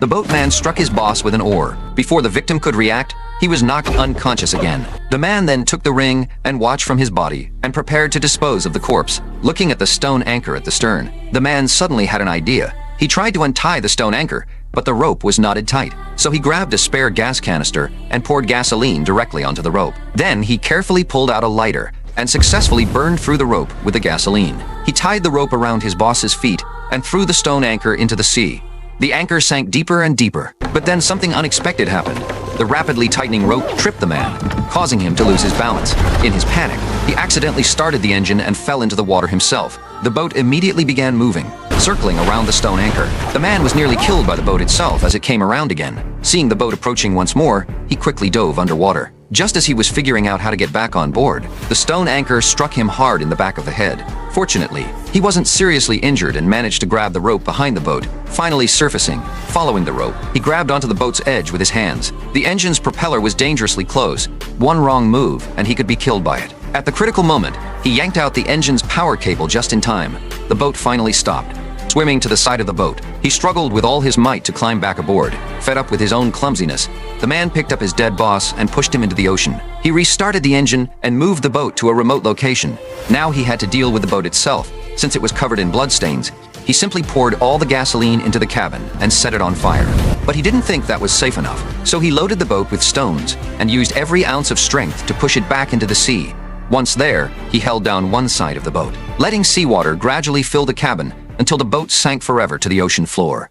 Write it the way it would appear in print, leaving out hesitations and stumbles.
The boatman struck his boss with an oar. Before the victim could react, he was knocked unconscious again. The man then took the ring and watch from his body and prepared to dispose of the corpse. Looking at the stone anchor at the stern, the man suddenly had an idea. He tried to untie the stone anchor, but the rope was knotted tight. So he grabbed a spare gas canister and poured gasoline directly onto the rope. Then he carefully pulled out a lighter and successfully burned through the rope with the gasoline. He tied the rope around his boss's feet and threw the stone anchor into the sea. The anchor sank deeper and deeper, but then something unexpected happened. The rapidly tightening rope tripped the man, causing him to lose his balance. In his panic, he accidentally started the engine and fell into the water himself. The boat immediately began moving, circling around the stone anchor. The man was nearly killed by the boat itself as it came around again. Seeing the boat approaching once more, he quickly dove underwater. Just as he was figuring out how to get back on board, the stone anchor struck him hard in the back of the head. Fortunately, he wasn't seriously injured and managed to grab the rope behind the boat. Finally surfacing, following the rope, he grabbed onto the boat's edge with his hands. The engine's propeller was dangerously close. One wrong move, and he could be killed by it. At the critical moment, he yanked out the engine's power cable just in time. The boat finally stopped. Swimming to the side of the boat, he struggled with all his might to climb back aboard. Fed up with his own clumsiness, the man picked up his dead boss and pushed him into the ocean. He restarted the engine and moved the boat to a remote location. Now he had to deal with the boat itself, since it was covered in bloodstains. He simply poured all the gasoline into the cabin and set it on fire. But he didn't think that was safe enough, so he loaded the boat with stones and used every ounce of strength to push it back into the sea. Once there, he held down one side of the boat, letting seawater gradually fill the cabin until the boat sank forever to the ocean floor.